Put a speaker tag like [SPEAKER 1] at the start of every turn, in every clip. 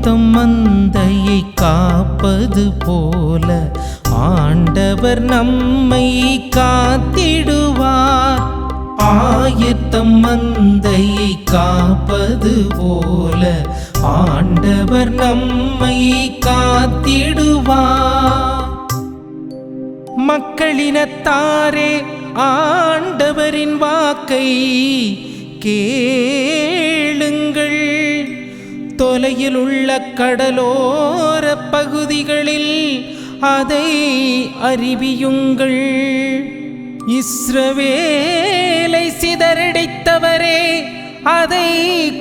[SPEAKER 1] ஆயத்தம் மந்தையை காப்பது போல ஆண்டவர் நம்மை காத்திடுவார். ஆயத்தம் மந்தையை காப்பது போல ஆண்டவர் நம்மை காத்திடுவார். மக்களினத்தாரே, ஆண்டவரின் வாக்கை கேளுங்கள். தொலையில் உள்ள கடலோர பகுதிகளில் அதை அறிவியுங்கள். இஸ்ரவேலை சிதறடித்தவரே, அதை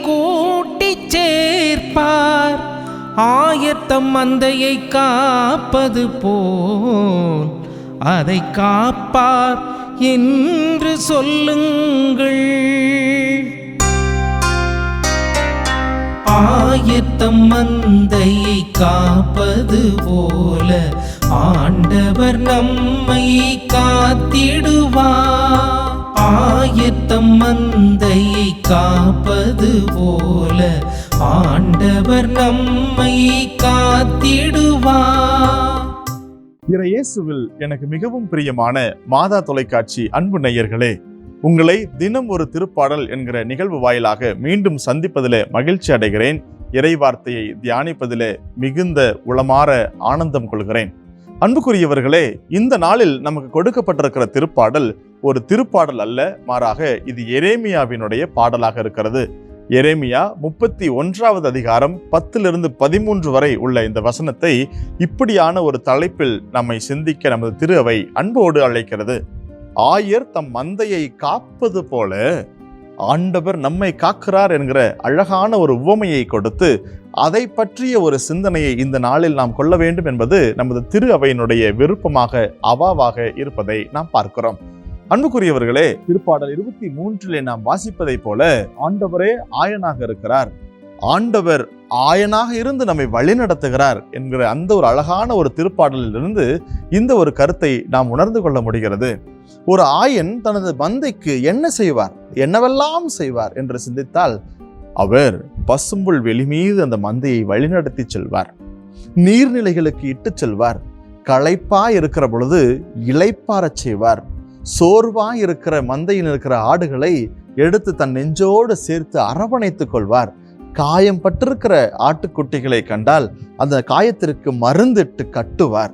[SPEAKER 1] கூட்டிச் சேர்ப்பார். ஆயத்தம் மந்தையை காப்பது போல் அதை காப்பார் என்று சொல்லுங்கள். ஆயத்தம் மந்தையை காப்பது போல ஆண்டவர் நம்மை காத்திடுவார். ஆயத்தம் மந்தையை காப்பது போல ஆண்டவர் நம்மை காத்திடுவார்.
[SPEAKER 2] இயேசுவில் எனக்கு மிகவும் பிரியமான மாதா தொலைக்காட்சி அன்பு நேயர்களே, உங்களை தினம் ஒரு திருப்பாடல் என்கிற நிகழ்வு வாயிலாக மீண்டும் சந்திப்பதிலே மகிழ்ச்சி அடைகிறேன். இறைவார்த்தையை தியானிப்பதிலே மிகுந்த உளமாற ஆனந்தம் கொள்கிறேன். அன்புக்குரியவர்களே, இந்த நாளில் நமக்கு கொடுக்கப்பட்டிருக்கிற திருப்பாடல் ஒரு திருப்பாடல் அல்ல, மாறாக இது எரேமியாவினுடைய பாடலாக இருக்கிறது. எரேமியா 31வது அதிகாரம் 10-13 வரை உள்ள இந்த வசனத்தை இப்படியான ஒரு தலைப்பில் நம்மை சிந்திக்க நமது திரு அவை அன்போடு அழைக்கிறது. ஆயர் தம் மந்தையை காப்பது போல ஆண்டவர் நம்மை காக்கிறார் என்கிற அழகான ஒரு உவமையை கொடுத்து அதை பற்றிய ஒரு சிந்தனையை இந்த நாளில் நாம் கொள்ள வேண்டும் என்பது நமது திரு அவையினுடைய விருப்பமாக அவாவாக இருப்பதை நாம் பார்க்கிறோம். அன்புக்குரியவர்களே, திருப்பாடல் 23 நாம் வாசிப்பதை போல ஆண்டவரே ஆயனாக இருக்கிறார், ஆண்டவர் ஆயனாக இருந்து நம்மை வழிநடத்துகிறார் என்கிற அந்த ஒரு அழகான ஒரு திருப்பாடலில் இருந்து இந்த ஒரு கருத்தை நாம் உணர்ந்து கொள்ள முடிகிறது. ஒரு ஆயன் தனது மந்தைக்கு என்ன செய்வார், என்னவெல்லாம் செய்வார் என்று சிந்தித்தால், அவர் பசும்புல் வெளி மீது அந்த மந்தையை வழிநடத்தி செல்வார், நீர்நிலைகளுக்கு இட்டு செல்வார், களைப்பா இருக்கிற பொழுது இளைப்பாறச் செய்வார், சோர்வா இருக்கிற மந்தையில் இருக்கிற ஆடுகளை எடுத்து தன் நெஞ்சோடு சேர்த்து அரவணைத்துக் கொள்வார், காயம் பட்டிருக்கிற ஆட்டுக்குட்டிகளை கண்டால் அந்த காயத்திற்கு மருந்திட்டு கட்டுவார்,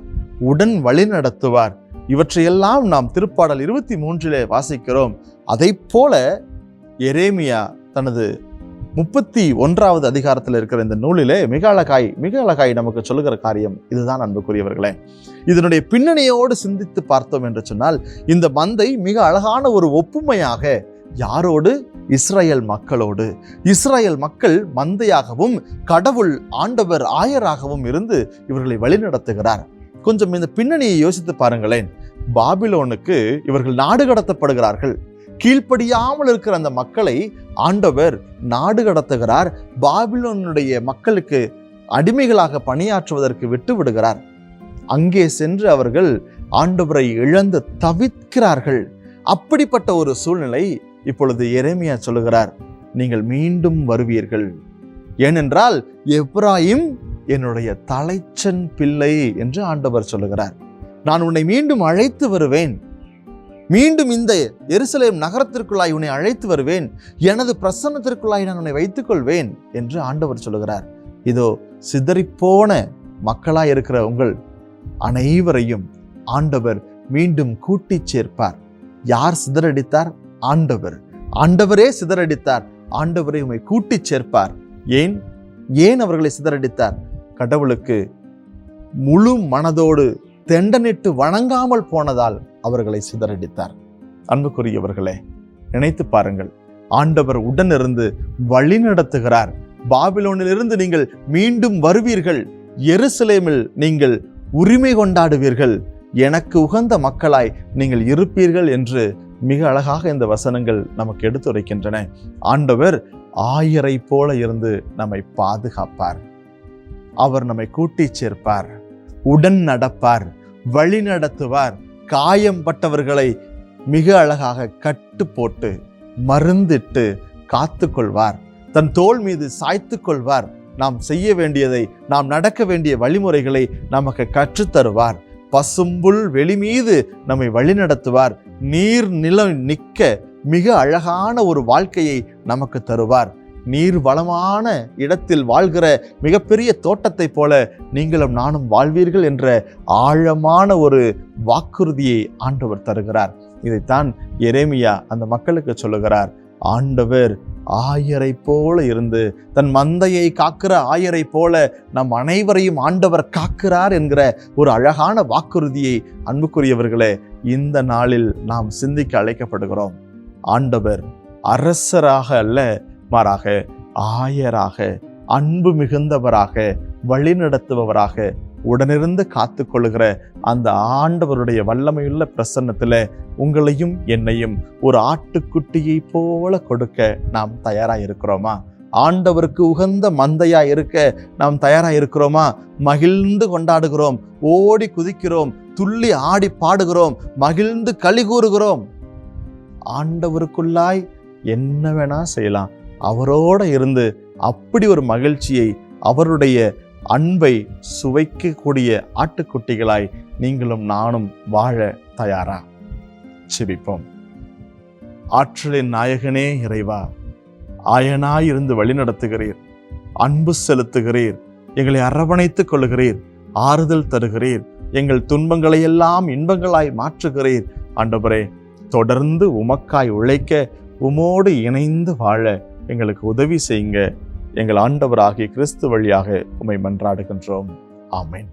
[SPEAKER 2] உடன் வழி நடத்துவார். இவற்றையெல்லாம் நாம் திருப்பாடல் 23 வாசிக்கிறோம். அதை போல எரேமியா தனது 31வது அதிகாரத்தில் இருக்கிற இந்த நூலிலே மிக அழகாய் நமக்கு சொல்லுகிற காரியம் இதுதான். அன்புக்குரியவர்களே, இதனுடைய பின்னணியோடு சிந்தித்து பார்த்தோம் என்று சொன்னால், இந்த மந்தை மிக அழகான ஒரு ஒப்புமையாக யாரோடு? இஸ்ரேல் மக்களோடு. இஸ்ரேல் மக்கள் மந்தையாகவும் கடவுள் ஆண்டவர் ஆயராகவும் இருந்து இவர்களை வழிநடத்துகிறார். கொஞ்சம் இந்த பின்னணியை யோசித்து பாருங்களேன். பாபிலோனுக்கு இவர்கள் நாடு கடத்தப்படுகிறார்கள். கீழ்ப்படியாமல் இருக்கிற அந்த மக்களை ஆண்டவர் நாடு கடத்துகிறார். பாபிலோனுடைய மக்களுக்கு அடிமைகளாக பணியாற்றுவதற்கு விட்டு விடுகிறார். அங்கே சென்று அவர்கள் ஆண்டவரை இழந்து தவிக்கிறார்கள். அப்படிப்பட்ட ஒரு சூழ்நிலை இப்பொழுது எரேமியா சொல்லுகிறார், நீங்கள் மீண்டும் வருவீர்கள், ஏனென்றால் எப்ராயிம் என்னுடைய தலைச்சன் பிள்ளை என்று ஆண்டவர் சொல்லுகிறார். நான் உன்னை மீண்டும் அழைத்து வருவேன், மீண்டும் இந்த எருசலேம் நகரத்திற்குள்ளாய் உன்னை அழைத்து வருவேன், எனது பிரசன்னத்திற்குள்ளாய் நான் உன்னை வைத்துக் கொள்வேன் என்று ஆண்டவர் சொல்லுகிறார். இதோ சிதறிப்போன மக்களாய் இருக்கிற உங்கள் அனைவரையும் ஆண்டவர் மீண்டும் கூட்டிச் சேர்ப்பார். யார் சிதறடித்தார்? ஆண்டவரே சிதறடித்தார். ஆண்டவரை உம்மை கூட்டிச் சேர்ப்பார். ஏன் அவர்களை சிதறடித்தார்? கடவுளுக்கு முழு மனதோடு தெண்டனிட்டு வணங்காமல் போனதால் அவர்களை சிதறடித்தார். அன்புக்குரியவர்களே, நினைத்து பாருங்கள், ஆண்டவர் உடனிருந்து வழி நடத்துகிறார். பாபிலோனிலிருந்து நீங்கள் மீண்டும் வருவீர்கள், எருசலேமில் நீங்கள் உரிமை கொண்டாடுவீர்கள், எனக்கு உகந்த மக்களாய் நீங்கள் இருப்பீர்கள் என்று மிக அழகாக இந்த வசனங்கள் நமக்கு எடுத்துரைக்கின்றன. ஆண்டவர் ஆயரை போல இருந்து நம்மை பாதுகாப்பார். அவர் நம்மை கூட்டிச் சேர்ப்பார், உடன் நடப்பார், வழி நடத்துவார். காயம் பட்டவர்களை மிக அழகாக கட்டு போட்டு மருந்திட்டு காத்து கொள்வார். தன் தோள் மீது சாய்த்து கொள்வார். நாம் செய்ய வேண்டியதை, நாம் நடக்க வேண்டிய வழிமுறைகளை நமக்கு கற்றுத்தருவார். பசும்புல் வெளி மீது நம்மை வழிநடத்துவார். நீர் நிலம் நிற்க மிக அழகான ஒரு வாழ்க்கையை நமக்கு தருவார். நீர் வளமான இடத்தில் வாழ்கிற மிகப்பெரிய தோட்டத்தை போல நீங்களும் நானும் வாழ்வீர்கள் என்ற ஆழமான ஒரு வாக்குறுதியை ஆண்டவர் தருகிறார். இதைத்தான் எரேமியா அந்த மக்களுக்கு சொல்லுகிறார். ஆண்டவர் ஆயரை போல இருந்து, தன் மந்தையை காக்கிற ஆயரை போல நம் அனைவரையும் ஆண்டவர் காக்கிறார் என்கிற ஒரு அழகான வாக்குறுதியை அன்புக்குரியவர்களே இந்த நாளில் நாம் சிந்திக்க அழைக்கப்படுகிறோம். ஆண்டவர் அரசராக அல்ல, மாறாக ஆயராக, அன்பு மிகுந்தவராக, வழிநடத்துபவராக, உடனிருந்து காத்து கொள்ளுகிற அந்த ஆண்டவருடைய வல்லமையுள்ள பிரசன்னத்தில் உங்களையும் என்னையும் ஒரு ஆட்டுக்குட்டியை போல கொடுக்க நாம் தயாராக இருக்கிறோமா? ஆண்டவருக்கு உகந்த மந்தையா இருக்க நாம் தயாராக இருக்கிறோமா? மகிழ்ந்து கொண்டாடுகிறோம், ஓடி குதிக்கிறோம், துள்ளி ஆடி பாடுகிறோம், மகிழ்ந்து களி கூறுகிறோம். ஆண்டவருக்குள்ளாய் என்ன வேணா செய்யலாம். அவரோட இருந்து அப்படி ஒரு மகிழ்ச்சியை, அவருடைய அன்பை சுவைக்கக்கூடிய ஆட்டுக்குட்டிகளாய் நீங்களும் நானும் வாழ தயாரா? செபிப்போம். ஆற்றலின் நாயகனே இறைவா, ஆயனாயிருந்து வழிநடத்துகிறீர், அன்பு செலுத்துகிறீர், எங்களை அரவணைத்துக் கொள்கிறீர், ஆறுதல் தருகிறீர், எங்கள் துன்பங்களை எல்லாம் இன்பங்களாய் மாற்றுகிறீர். ஆண்டவரே, தொடர்ந்து உமக்காய் உழைக்க, உமோடு இணைந்து வாழ எங்களுக்கு உதவி செய்யுங்க. எங்கள் ஆண்டவராகிய கிறிஸ்து வழியாக உம்மை மன்றாடுகின்றோம். ஆமென்.